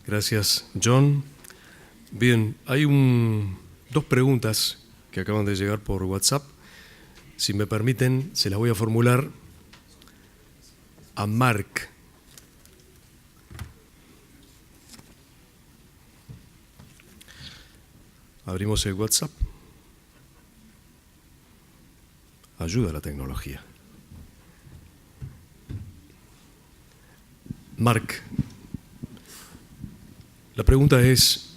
Gracias, John. Bien, hay dos preguntas que acaban de llegar por WhatsApp. Si me permiten, se las voy a formular a Marc. Abrimos el WhatsApp. Ayuda a la tecnología. Marc, la pregunta es,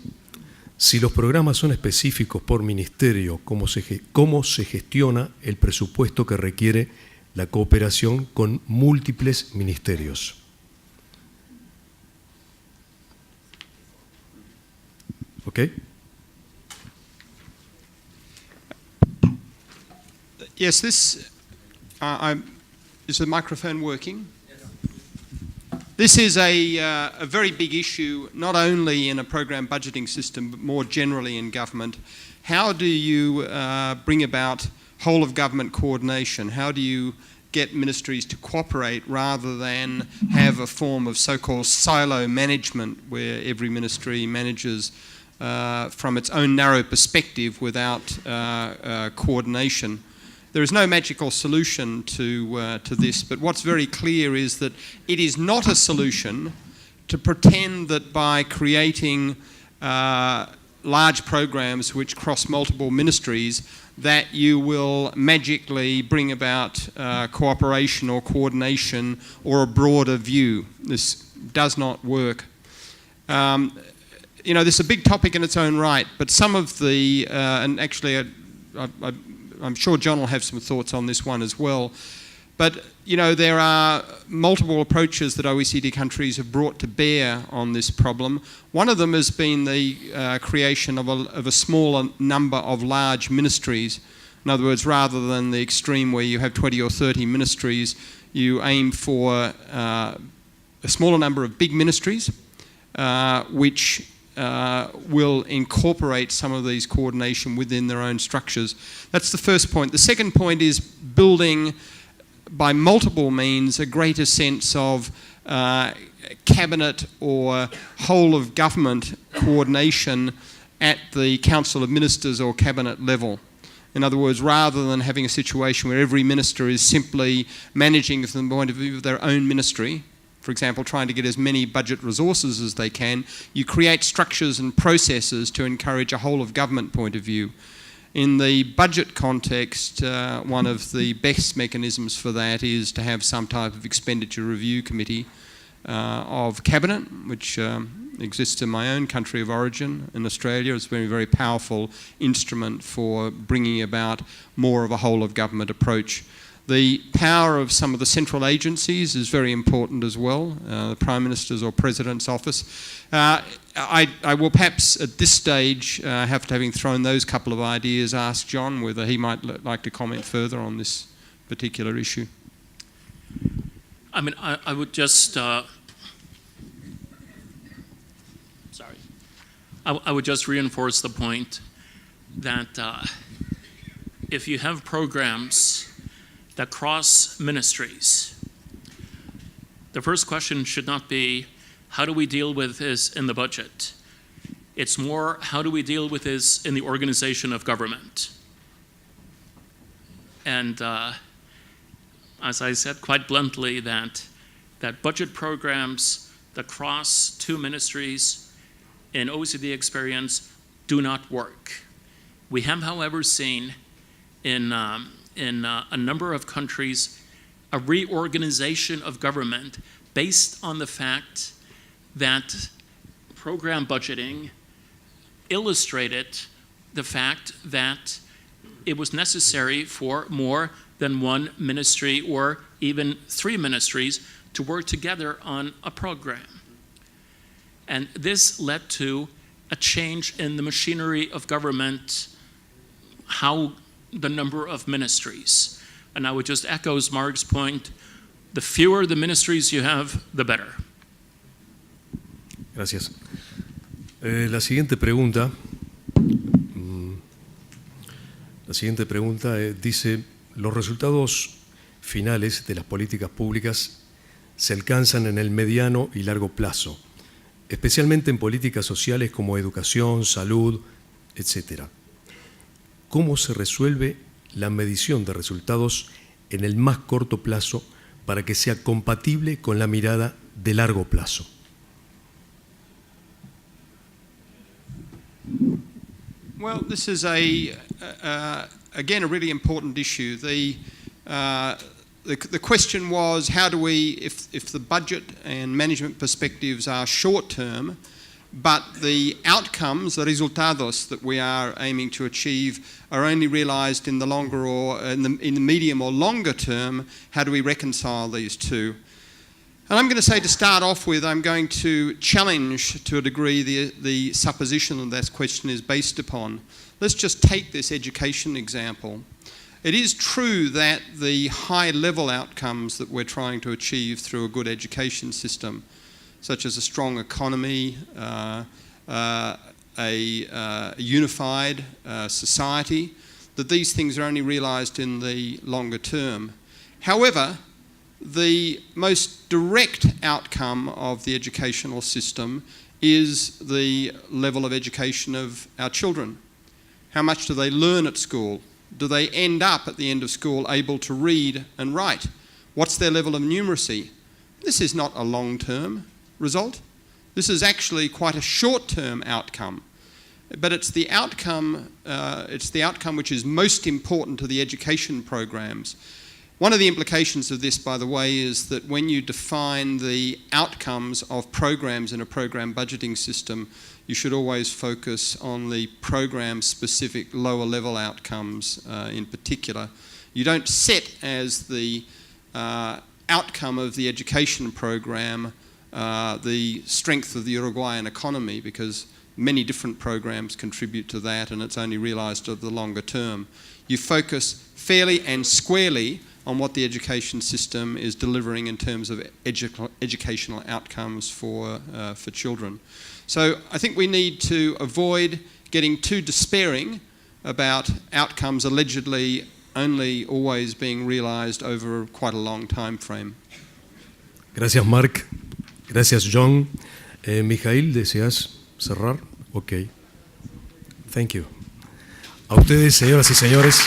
si los programas son específicos por ministerio, ¿cómo se gestiona el presupuesto que requiere la cooperación con múltiples ministerios? ¿Ok? Yes, is the microphone working? This is a very big issue, not only in a program budgeting system, but more generally in government. How do you bring about whole of government coordination? How do you get ministries to cooperate rather than have a form of so-called silo management where every ministry manages from its own narrow perspective without coordination? There is no magical solution to this, but what's very clear is that it is not a solution to pretend that by creating large programs which cross multiple ministries that you will magically bring about cooperation or coordination or a broader view. This does not work. You know, this is a big topic in its own right, but some of the, and actually I'm sure John will have some thoughts on this one as well. But, you know, there are multiple approaches that OECD countries have brought to bear on this problem. One of them has been the creation of a smaller number of large ministries. In other words, rather than the extreme where you have 20 or 30 ministries, you aim for a smaller number of big ministries, which will incorporate some of these coordination within their own structures. That's the first point. The second point is building by multiple means a greater sense of cabinet or whole of government coordination at the Council of Ministers or cabinet level. In other words, rather than having a situation where every minister is simply managing from the point of view of their own ministry, for example, trying to get as many budget resources as they can, you create structures and processes to encourage a whole of government point of view. In the budget context, one of the best mechanisms for that is to have some type of expenditure review committee of cabinet, which exists in my own country of origin, in Australia. It's been a very powerful instrument for bringing about more of a whole of government approach. The power of some of the central agencies is very important as well, the Prime Minister's or President's office. I will perhaps at this stage, having thrown those couple of ideas, ask John whether he might like to comment further on this particular issue. I mean, I would just, I would just reinforce the point that if you have programs that cross ministries, the first question should not be, how do we deal with this in the budget? It's more, how do we deal with this in the organization of government? And as I said quite bluntly, that budget programs that cross two ministries in OECD experience do not work. We have, however, seen in a number of countries a reorganization of government based on the fact that program budgeting illustrated the fact that it was necessary for more than one ministry or even three ministries to work together on a program. And this led to a change in the machinery of government, how the number of ministries. And I would just echo Marc's point, the fewer the ministries you have, the better. Gracias. La siguiente pregunta dice, los resultados finales de las políticas públicas se alcanzan en el mediano y largo plazo. especialmente en políticas sociales como educación, salud, etc. ¿Cómo se resuelve la medición de resultados en el más corto plazo para que sea compatible con la mirada de largo plazo? Well, this is again a really important issue. The question was, how do we, if the budget and management perspectives are short term, but the outcomes, the resultados that we are aiming to achieve are only realised in the longer or in the medium or longer term, how do we reconcile these two? And I'm going to say, to start off with, I'm going to challenge to a degree the supposition that question is based upon. Let's just take this education example. It is true that the high-level outcomes that we're trying to achieve through a good education system, such as a strong economy, a unified society, that these things are only realised in the longer term. However, the most direct outcome of the educational system is the level of education of our children. How much do they learn at school? Do they end up at the end of school able to read and write? What's their level of numeracy? This is not a long-term result. This is actually quite a short-term outcome. But it's the outcome which is most important to the education programs. One of the implications of this, by the way, is that when you define the outcomes of programs in a program budgeting system, you should always focus on the program-specific lower-level outcomes in particular. You don't set as the outcome of the education program the strength of the Uruguayan economy, because many different programs contribute to that, and it's only realised over the longer term. You focus fairly and squarely on what the education system is delivering in terms of educational outcomes for children. So I think we need to avoid getting too despairing about outcomes allegedly only always being realised over quite a long time frame. Gracias, Marc. Gracias, John. Mijail, ¿deseas cerrar? Ok. Thank you. A ustedes, señoras y señores.